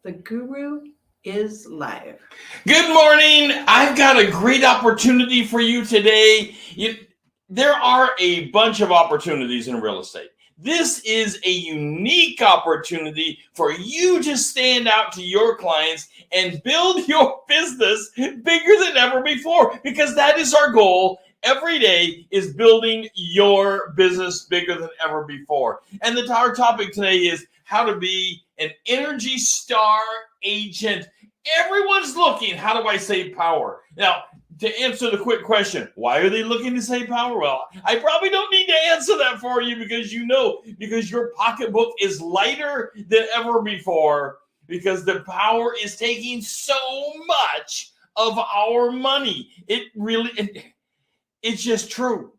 The Guru is live. Good morning. I've got a great opportunity for you today. There are a bunch of opportunities in real estate. This is a unique opportunity for you to stand out to your clients and build your business bigger than ever before, because that is our goal. Every day is building your business bigger than ever before. And our topic today is how to be an Energy Star agent. Everyone's looking, how do I save power? Now, to answer the quick question, why are they looking to save power? Well, I probably don't need to answer that for you, because because your pocketbook is lighter than ever before, because the power is taking so much of our money. It's just true.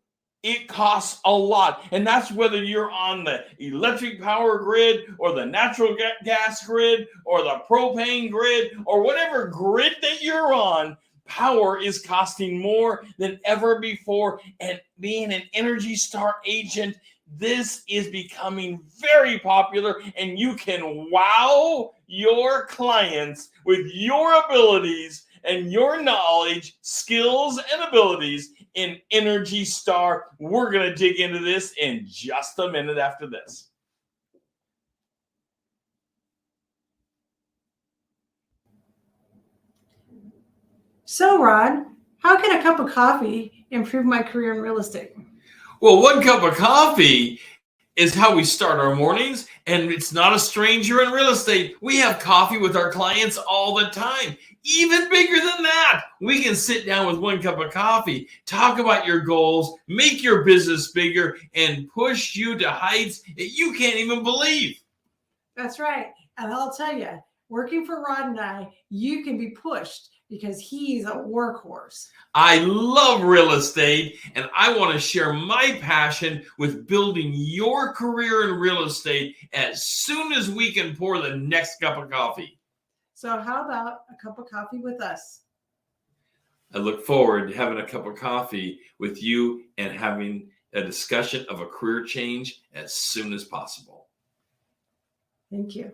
It costs a lot. And that's whether you're on the electric power grid or the natural gas grid or the propane grid or whatever grid that you're on. Power is costing more than ever before. And being an Energy Star agent, this is becoming very popular, and you can wow your clients with your abilities and your knowledge, skills, and abilities in Energy Star. We're going to dig into this in just a minute after this. So, Rod, how can a cup of coffee improve my career in real estate? Well, one cup of coffee is how we start our mornings, and it's not a stranger in real estate. We have coffee with our clients all the time. Even bigger than that, we can sit down with one cup of coffee, talk about your goals, make your business bigger, and push you to heights that you can't even believe. That's right. And I'll tell you, working for Rod and I, you can be pushed because he's a workhorse. I love real estate, and I want to share my passion with building your career in real estate as soon as we can pour the next cup of coffee. So how about a cup of coffee with us? I look forward to having a cup of coffee with you and having a discussion of a career change as soon as possible. Thank you.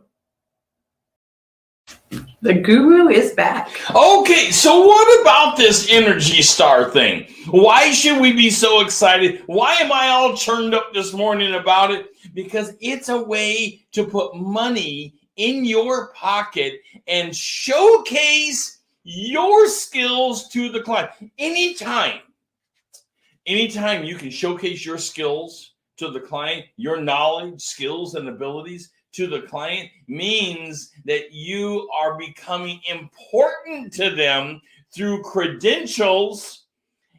The Guru is back. Okay, so what about this Energy Star thing? Why should we be so excited? Why am I all churned up this morning about it? Because it's a way to put money in your pocket and showcase your skills to the client. Anytime you can showcase your skills to the client, your knowledge, skills, and abilities to the client means that you are becoming important to them through credentials,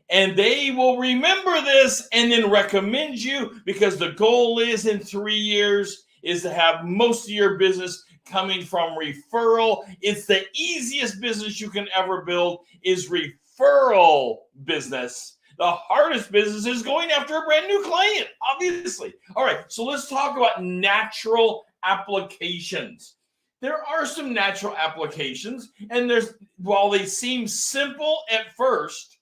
and they will remember this and then recommend you, because the goal is in 3 years is to have most of your business coming from referral. It's the easiest business you can ever build is referral business. The hardest business is going after a brand new client, obviously. All right, so let's talk about natural applications. There are some natural applications, and while they seem simple at first,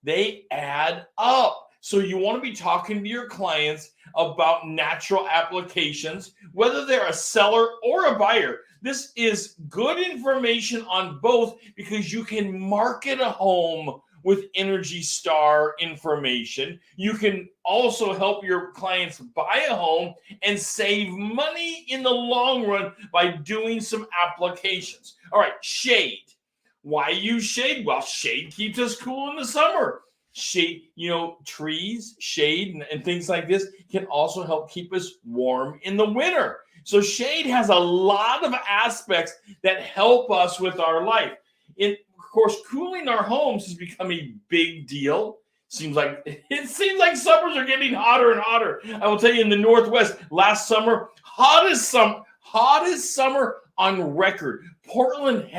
they add up. So you want to be talking to your clients about natural applications, whether they're a seller or a buyer. This is good information on both, because you can market a home with Energy Star information. You can also help your clients buy a home and save money in the long run by doing some applications. All right, shade. Why use shade? Well, shade keeps us cool in the summer. Shade, trees, shade, and things like this can also help keep us warm in the winter. So shade has a lot of aspects that help us with our life. Of course, cooling our homes has become a big deal. It seems like summers are getting hotter and hotter. I will tell you, in the Northwest, last summer, hottest summer on record. Portland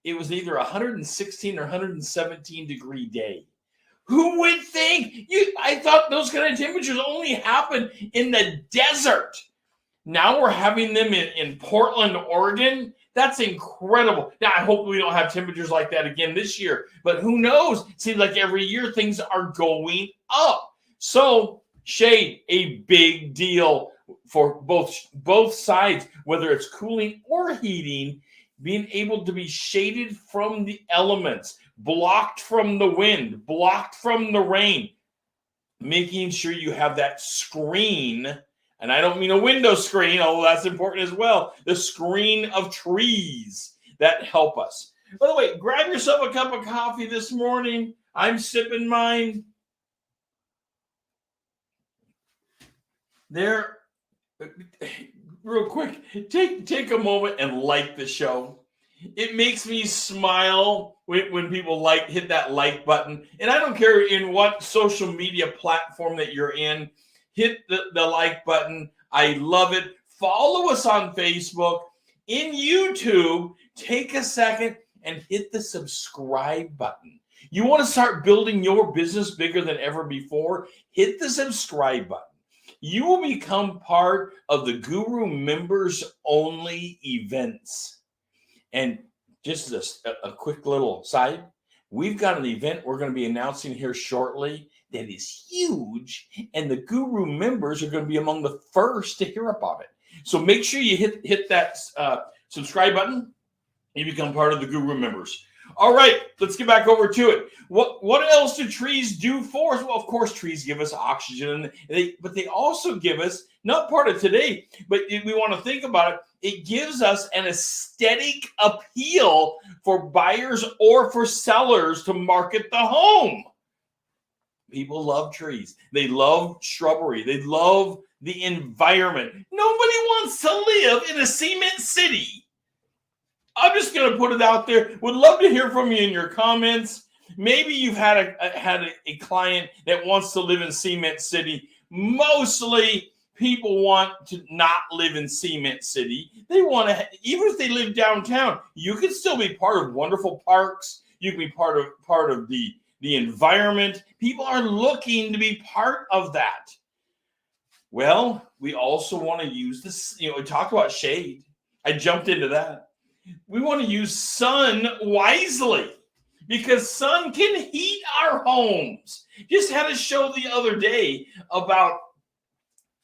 it was either 116 or 117 degree day. Who would think? I thought those kind of temperatures only happen in the desert. Now we're having them in Portland, Oregon. That's incredible. Now, I hope we don't have temperatures like that again this year, but who knows? Seems like every year things are going up. So shade, a big deal for both sides, whether it's cooling or heating. being able to be shaded from the elements, blocked from the wind, blocked from the rain, making sure you have that screen. And I don't mean a window screen, although that's important as well. The screen of trees that help us. By the way, grab yourself a cup of coffee this morning. I'm sipping mine. There, real quick, take a moment and like the show. It makes me smile when people hit that like button. And I don't care in what social media platform that you're in, hit the like button. I love it. Follow us on Facebook. In YouTube, take a second and hit the subscribe button. You want to start building your business bigger than ever before? Hit the subscribe button. You will become part of the Guru members only events. And just a quick little side, we've got an event we're going to be announcing here shortly that is huge, and the Guru members are going to be among the first to hear about it. So make sure you hit that subscribe button. You become part of the Guru members. All right, let's get back over to it. What else do trees do for us? Well, of course, trees give us oxygen, but they also give us, not part of today, but if we want to think about it, it gives us an aesthetic appeal for buyers or for sellers to market the home. People love trees. They love shrubbery. They love the environment. Nobody wants to live in a cement city. I'm just going to put it out there. Would love to hear from you in your comments. Maybe you've had a client that wants to live in Cement City. Mostly people want to not live in Cement City. They want to, even if they live downtown, you can still be part of wonderful parks. You can be part of the environment. People are looking to be part of that. Well, we also want to use this, we talked about shade. I jumped into that. We want to use sun wisely because sun can heat our homes. Just had a show the other day about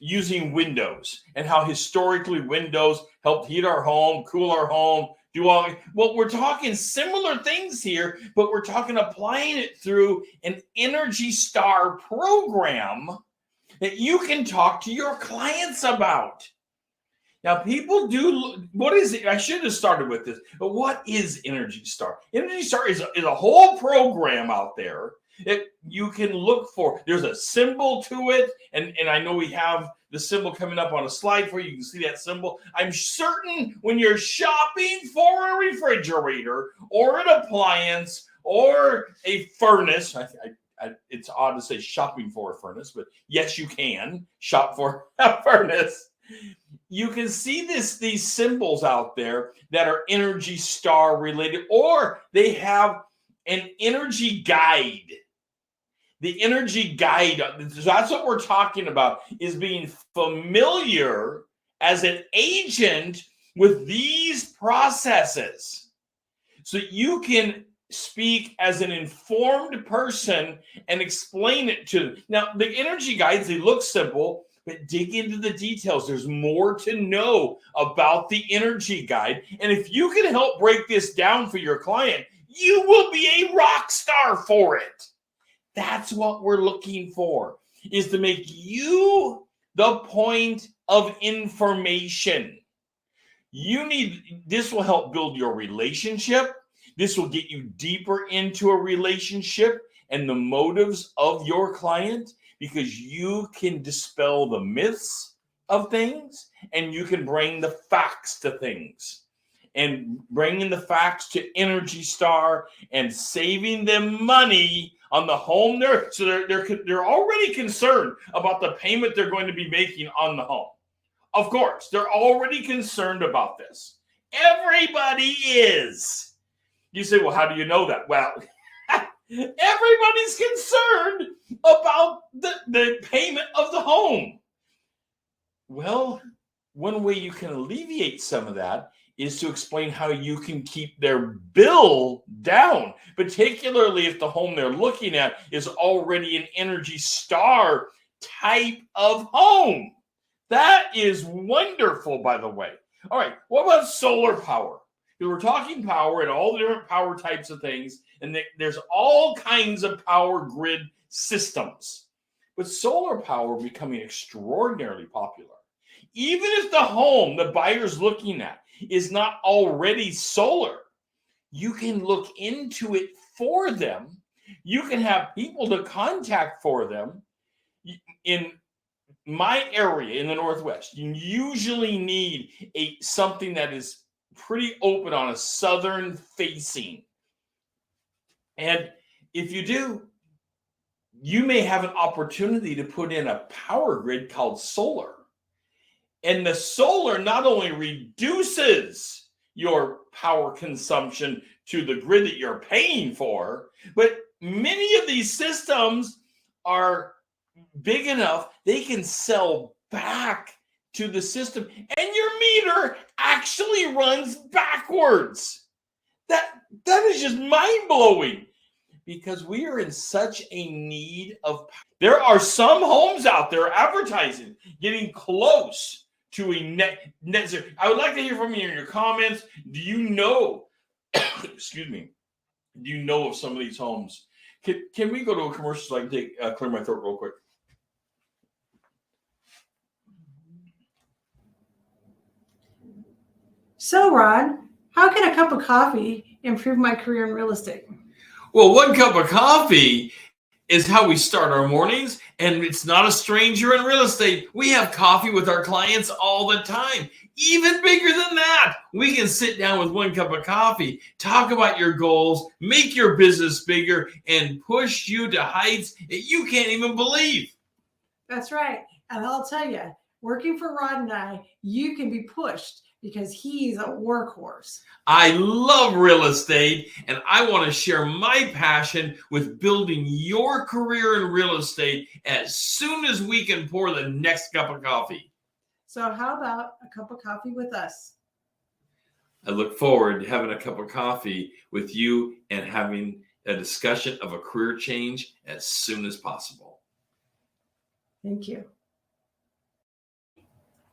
using windows and how historically windows helped heat our home, cool our home, well, we're talking similar things here, but we're talking applying it through an Energy Star program that you can talk to your clients about. Now, people do, what is it? I should have started with this, but what is Energy Star? Energy Star is a whole program out there that you can look for. There's a symbol to it, and I know we have the symbol coming up on a slide for you. You can see that symbol. I'm certain when you're shopping for a refrigerator or an appliance or a furnace, it's odd to say shopping for a furnace, but yes, you can shop for a furnace. You can see these symbols out there that are Energy Star related, or they have an energy guide. The energy guide, that's what we're talking about, is being familiar as an agent with these processes. So you can speak as an informed person and explain it to them. Now, the energy guides, they look simple, but dig into the details. There's more to know about the energy guide. And if you can help break this down for your client, you will be a rock star for it. That's what we're looking for, is to make you the point of information. This will help build your relationship. This will get you deeper into a relationship and the motives of your client, because you can dispel the myths of things and you can bring the facts to things. And bringing the facts to Energy Star and saving them money on the home they're already concerned about the payment they're going to be making on the home. Of course, they're already concerned about this. Everybody is. You say, well, how do you know that? Well, everybody's concerned about the payment of the home. Well, one way you can alleviate some of that is to explain how you can keep their bill down, particularly if the home they're looking at is already an Energy Star type of home. That is wonderful, by the way. All right, what about solar power? Because we're talking power and all the different power types of things, and there's all kinds of power grid systems. But solar power becoming extraordinarily popular. Even if the home the buyer's looking at is not already solar, you can look into it for them. You can have people to contact for them. In my area in the Northwest, you usually need something that is pretty open on a southern facing. And if you do, you may have an opportunity to put in a power grid called solar. And the solar not only reduces your power consumption to the grid that you're paying for, but many of these systems are big enough they can sell back to the system, and your meter actually runs backwards. That is just mind-blowing, because we are in such a need of power. There are some homes out there advertising getting close to a net zero. I would like to hear from you in your comments. Do you know excuse me, do you know of some of these homes? Can we go to a commercial so I can clear my throat real quick? So, Rod, how can a cup of coffee improve my career in real estate? Well, one cup of coffee is how we start our mornings, and it's not a stranger in real estate. We have coffee with our clients all the time. Even bigger than that, we can sit down with one cup of coffee, talk about your goals, make your business bigger, and push you to heights that you can't even believe. That's right. And I'll tell you, working for Rod and I, you can be pushed because he's a workhorse. I love real estate, and I want to share my passion with building your career in real estate as soon as we can pour the next cup of coffee. So how about a cup of coffee with us? I look forward to having a cup of coffee with you and having a discussion of a career change as soon as possible. Thank you.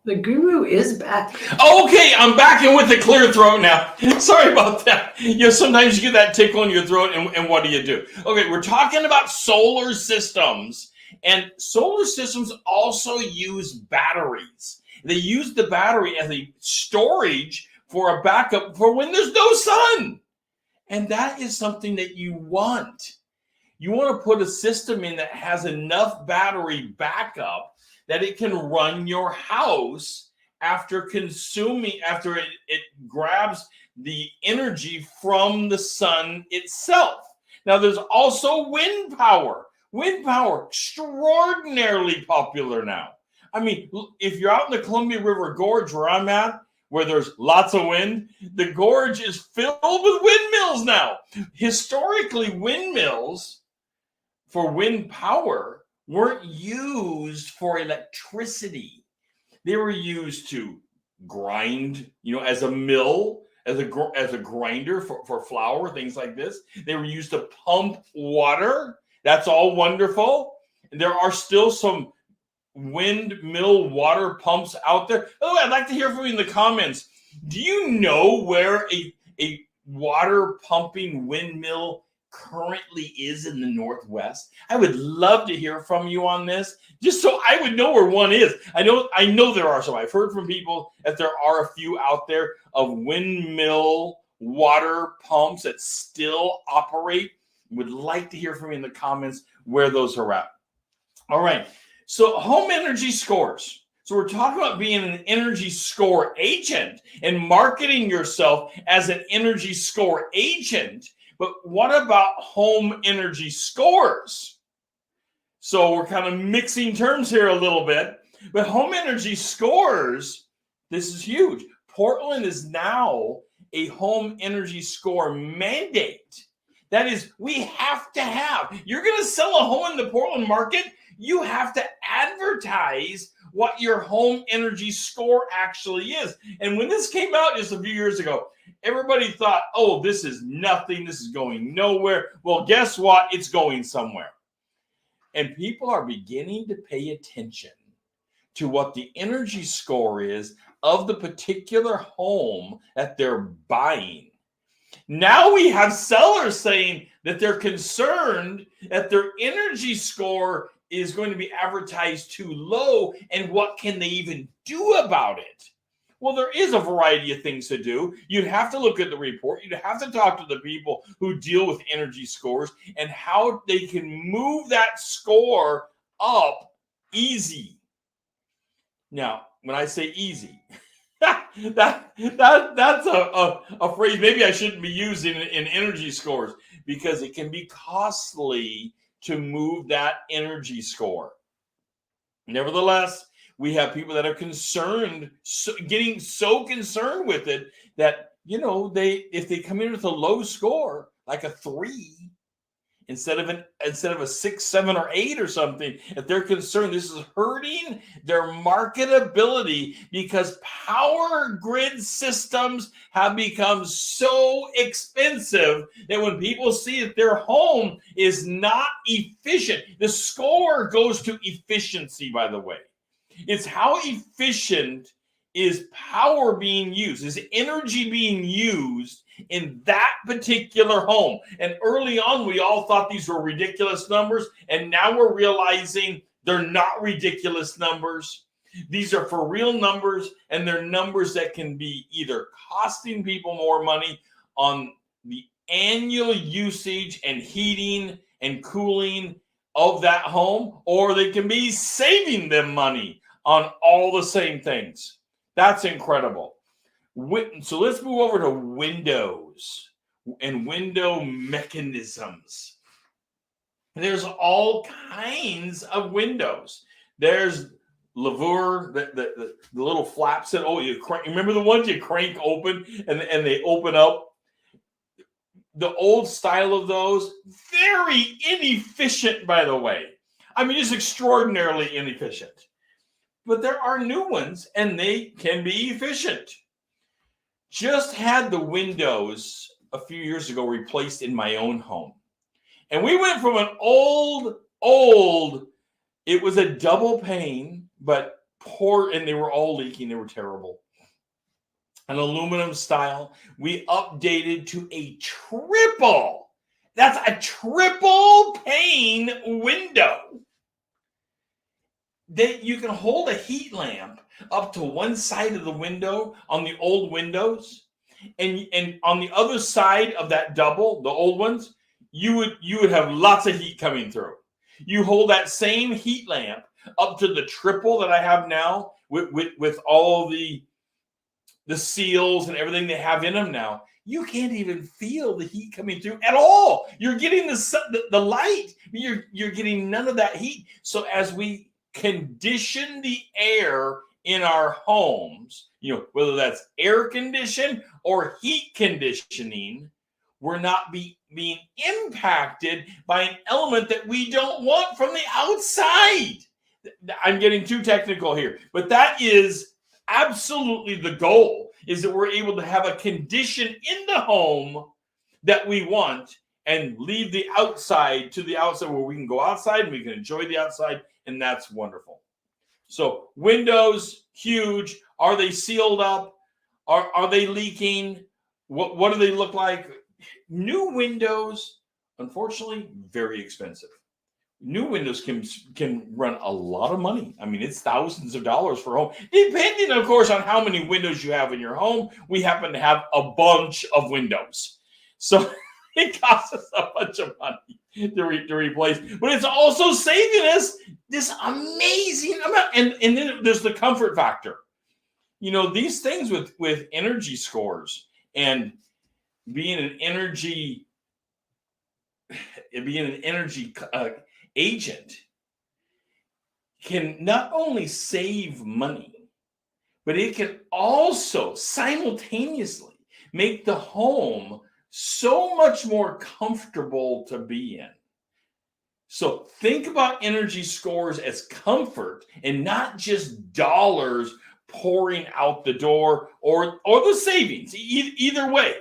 The guru is back. Okay, I'm back in with the clear throat now. Sorry about that. Sometimes you get that tickle in your throat, and what do? Okay, we're talking about solar systems, and solar systems also use batteries. They use the battery as a storage for a backup for when there's no sun. And that is something that you want. You want to put a system in that has enough battery backup that it can run your house after it grabs the energy from the sun itself. Now, there's also wind power. Wind power, extraordinarily popular now. I mean, if you're out in the Columbia River Gorge where I'm at, where there's lots of wind, the gorge is filled with windmills now. Historically, windmills for wind power weren't used for electricity. They were used to grind, as a mill, as a grinder for flour, things like this. They were used to pump water. That's all wonderful. And there are still some windmill water pumps out there. Oh, I'd like to hear from you in the comments. Do you know where a water pumping windmill currently is in the Northwest? I would love to hear from you on this, just so I would know where one is. I know there are some. I've heard from people that there are a few out there of windmill water pumps that still operate. Would like to hear from you in the comments where those are at. All right. So home energy scores. So we're talking about being an energy score agent and marketing yourself as an energy score agent. But what about home energy scores? So we're kind of mixing terms here a little bit. But home energy scores, this is huge. Portland is now a home energy score mandate. That is, we have to have. You're going to sell a home in the Portland market, you have to advertise what your home energy score actually is. And when this came out just a few years ago, everybody thought, oh, this is nothing. This is going nowhere. Well, guess what? It's going somewhere. And people are beginning to pay attention to what the energy score is of the particular home that they're buying. Now we have sellers saying that they're concerned that their energy score is going to be advertised too low, and what can they even do about it? Well, there is a variety of things to do. You'd have to look at the report. You'd have to talk to the people who deal with energy scores and how they can move that score up easy. Now, when I say easy, that's a phrase maybe I shouldn't be using in energy scores, because it can be costly to move that energy score. Nevertheless, we have people that are concerned, getting so concerned with it that, if they come in with a low score, like a 3, instead of a 6, 7, or 8 or something, if they're concerned, this is hurting their marketability, because power grid systems have become so expensive that when people see that their home is not efficient, the score goes to efficiency, by the way. It's how efficient is power being used, is energy being used in that particular home. And early on, we all thought these were ridiculous numbers, and now we're realizing they're not ridiculous numbers. These are for real numbers, and they're numbers that can be either costing people more money on the annual usage and heating and cooling of that home, or they can be saving them money on all the same things. That's incredible. So let's move over to windows and window mechanisms. There's all kinds of windows. There's laveur, the little flaps that, you remember the ones you crank open and they open up? The old style of those, very inefficient, by the way. I mean, just extraordinarily inefficient. But there are new ones, and they can be efficient. Just had the windows a few years ago replaced in my own home. And we went from an old, it was a double pane, but poor, and they were all leaking. They were terrible. An aluminum style. We updated to a triple. That's a triple pane window. That you can hold a heat lamp up to one side of the window on the old windows, and on the other side of that double, the old ones, you would have lots of heat coming through. You hold that same heat lamp up to the triple that I have now, with all the seals and everything they have in them now. You can't even feel the heat coming through at all. You're getting the light, but you're getting none of that heat. So as we condition the air in our homes, whether that's air conditioned or heat conditioning, we're not being impacted by an element that we don't want from the outside. I'm getting too technical here, but that is absolutely the goal, is that we're able to have a condition in the home that we want, and leave the outside to the outside, where we can go outside and we can enjoy the outside, and that's wonderful. So windows, huge. Are they sealed up? Are they leaking? What do they look like? New windows, unfortunately, very expensive. New windows can run a lot of money. I mean, it's thousands of dollars for a home, depending, of course, on how many windows you have in your home. We happen to have a bunch of windows, so it costs us a bunch of money to replace. But it's also saving us this amazing amount. And then there's the comfort factor. These things with energy scores and being an energy agent can not only save money, but it can also simultaneously make the home so much more comfortable to be in. So think about energy scores as comfort, and not just dollars pouring out the door, or the savings. Either way,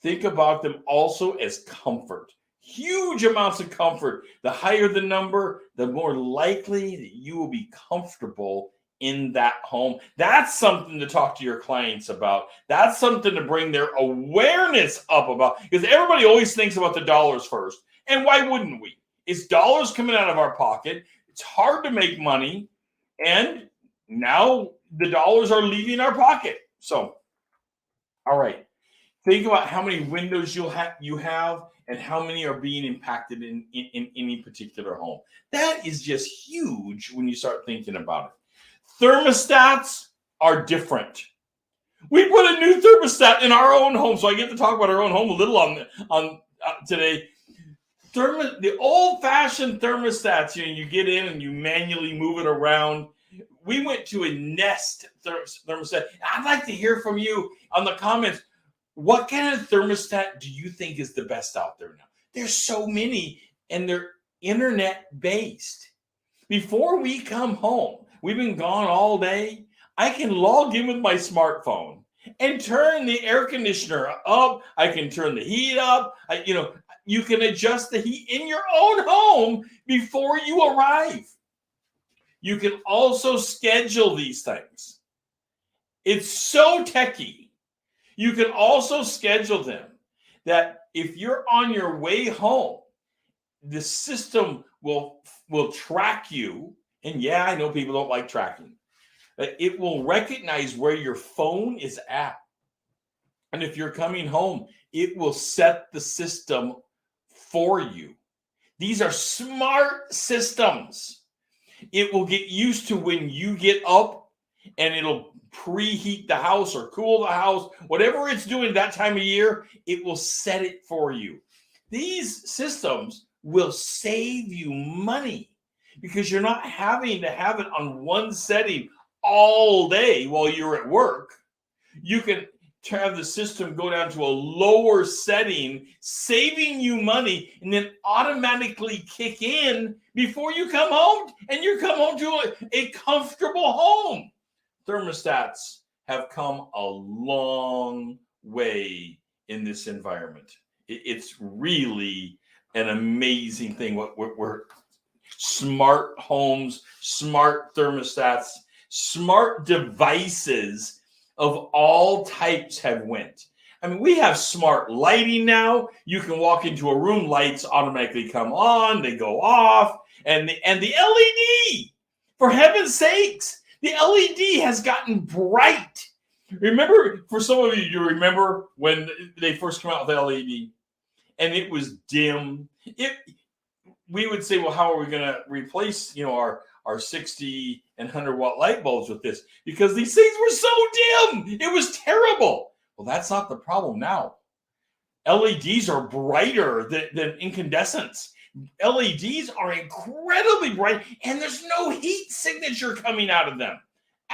think about them also as comfort. Huge amounts of comfort. The higher the number, the more likely that you will be comfortable in that home. That's something to talk to your clients about. That's something to bring their awareness up about, because everybody always thinks about the dollars first. And why wouldn't we? It's dollars coming out of our pocket. It's hard to make money. And now the dollars are leaving our pocket. So, all right. Think about how many windows you have and how many are being impacted in any particular home. That is just huge when you start thinking about it. Thermostats are different. We put a new thermostat in our own home, so I get to talk about our own home a little on today. The old-fashioned thermostats, you get in and you manually move it around. We went to a Nest thermostat. I'd like to hear from you on the comments. What kind of thermostat do you think is the best out there now? There's so many, and they're internet-based. Before we come home, we've been gone all day. I can log in with my smartphone and turn the air conditioner up. I can turn the heat up. You can adjust the heat in your own home before you arrive. You can also schedule these things. It's so techy. You can also schedule them that if you're on your way home, the system will track you. And yeah, I know people don't like tracking, but it will recognize where your phone is at. And if you're coming home, it will set the system for you. These are smart systems. It will get used to when you get up, and it'll preheat the house or cool the house, whatever it's doing that time of year, it will set it for you. These systems will save you money because you're not having to have it on one setting all day while you're at work. You can have the system go down to a lower setting, saving you money, and then automatically kick in before you come home, and you come home to a comfortable home. Thermostats have come a long way in this environment. It's really an amazing thing. We're smart homes, smart thermostats, smart devices of all types have went. I mean, we have smart lighting now. You can walk into a room, lights automatically come on, they go off, and the LED, for heaven's sakes, the LED has gotten bright. Remember, for some of you remember when they first came out with LED and it was dim. We would say, well, how are we going to replace, our 60 and 100 watt light bulbs with this? Because these things were so dim. It was terrible. Well, that's not the problem now. LEDs are brighter than incandescents. LEDs are incredibly bright, and there's no heat signature coming out of them.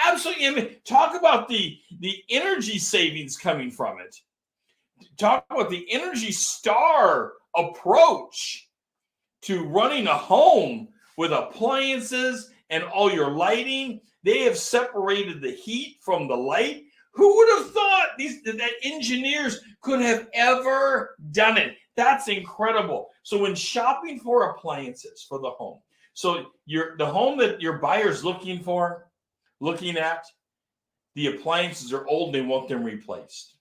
Absolutely. I mean, talk about the energy savings coming from it. Talk about the Energy Star approach to running a home with appliances and all your lighting. They have separated the heat from the light. Who would have thought that engineers could have ever done it? That's incredible. So when shopping for appliances for the home, so the home that your buyer's looking at, the appliances are old, they want them replaced.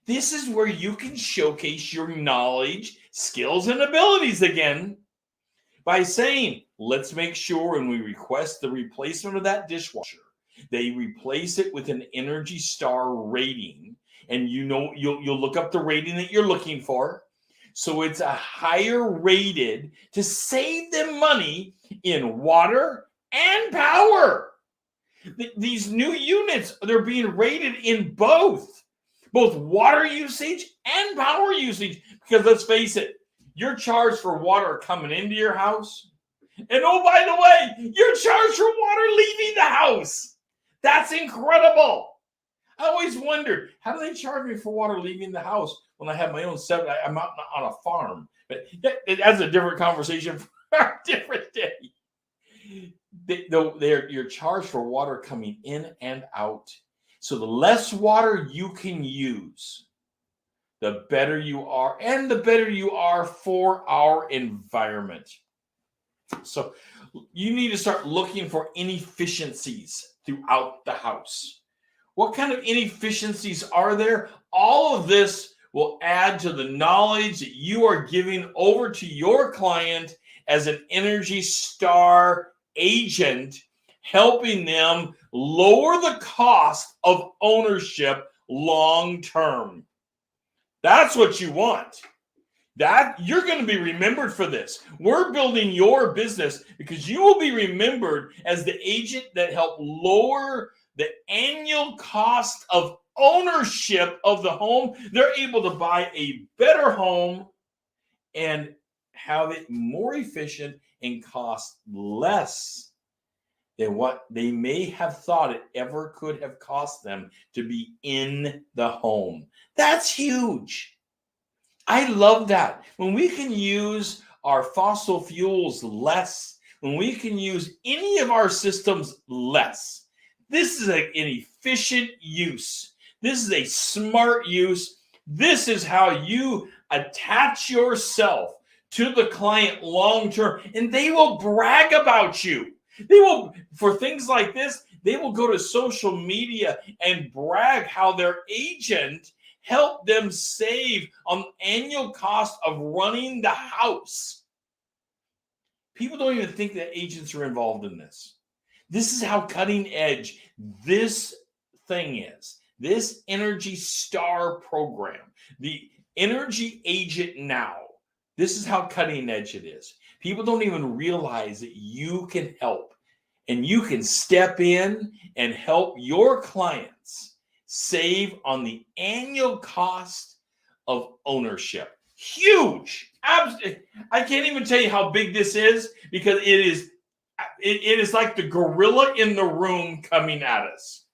This is where you can showcase your knowledge, skills, and abilities again by saying, let's make sure when we request the replacement of that dishwasher, they replace it with an Energy Star rating. And you'll look up the rating that you're looking for. So it's a higher rated to save them money in water and power. These new units, they're being rated in both water usage and power usage. Because let's face it, you're charged for water coming into your house. And oh, by the way, you're charged for water leaving the house. That's incredible. I always wondered, how do they charge me for water leaving the house when I have my own seven? I'm out on a farm. But that's a different conversation for a different day. You're charged for water coming in and out. So the less water you can use, the better you are, and the better you are for our environment. So you need to start looking for inefficiencies throughout the house. What kind of inefficiencies are there? All of this will add to the knowledge that you are giving over to your client as an Energy Star agent, helping them lower the cost of ownership long term. That's what you want. That you're going to be remembered for this. We're building your business because you will be remembered as the agent that helped lower the annual cost of ownership of the home. They're able to buy a better home and have it more efficient and cost less than what they may have thought it ever could have cost them to be in the home. That's huge. I love that. When we can use our fossil fuels less, when we can use any of our systems less, this is an efficient use. This is a smart use. This is how you attach yourself to the client long term, and they will brag about you. They will, for things like this, they will go to social media and brag how their agent helped them save on annual cost of running the house. People don't even think that agents are involved in this. This is how cutting edge this thing is. This Energy Star program, the Energy Agent Now, this is how cutting edge it is. People don't even realize that you can help, and you can step in and help your clients save on the annual cost of ownership. Huge. I can't even tell you how big this is, because it is like the gorilla in the room coming at us.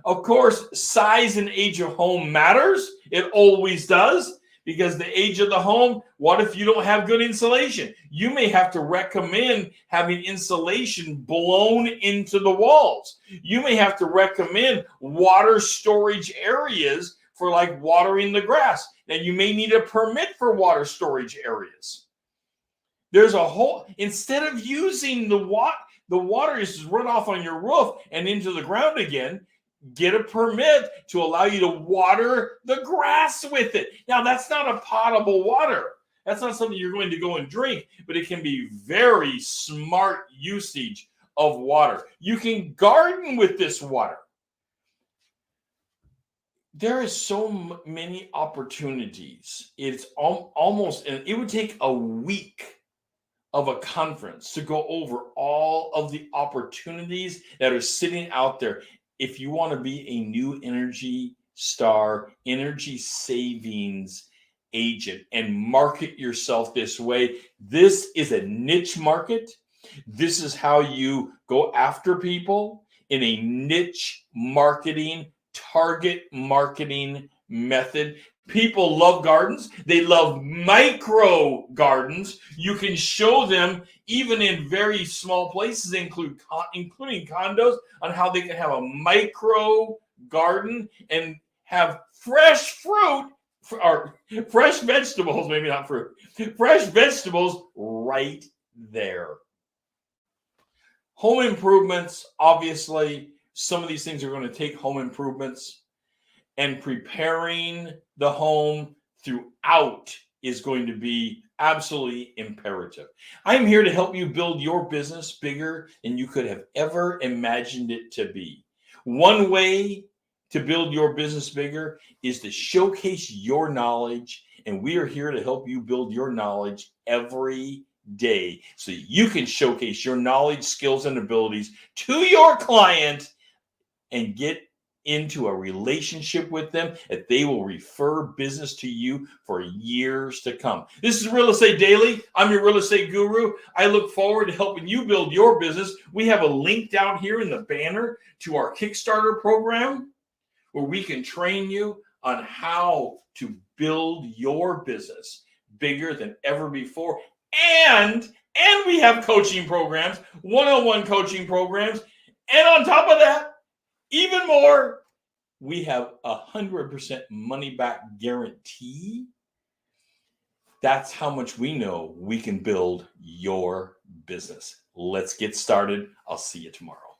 Of course, size and age of home matters. It always does, because the age of the home, what if you don't have good insulation? You may have to recommend having insulation blown into the walls. You may have to recommend water storage areas for like watering the grass. Now, you may need a permit for water storage areas. There's a whole, instead of using the water is just run off on your roof and into the ground again, get a permit to allow you to water the grass with it. Now, that's not a potable water. That's not something you're going to go and drink, but it can be very smart usage of water. You can garden with this water. There is so many opportunities. It's almost, and it would take a week of a conference to go over all of the opportunities that are sitting out there. If you want to be a new Energy Star, energy savings agent, and market yourself this way, this is a niche market. This is how you go after people in a niche marketing, target marketing method. People love gardens. They love micro gardens. You can show them, even in very small places, including condos, on how they can have a micro garden and have fresh fruit, or fresh vegetables, maybe not fruit, fresh vegetables right there. Home improvements, obviously, some of these things are going to take home improvements, and preparing the home throughout is going to be absolutely imperative. I'm here to help you build your business bigger than you could have ever imagined it to be. One way to build your business bigger is to showcase your knowledge, and we are here to help you build your knowledge every day so you can showcase your knowledge, skills, and abilities to your client and get into a relationship with them that they will refer business to you for years to come. This is Real Estate Daily. I'm your real estate guru. I look forward to helping you build your business. We have a link down here in the banner to our Kickstarter program where we can train you on how to build your business bigger than ever before. And we have coaching programs, one-on-one coaching programs. And on top of that, even more, we have 100% money back guarantee. That's how much we know we can build your business. Let's get started. I'll see you tomorrow.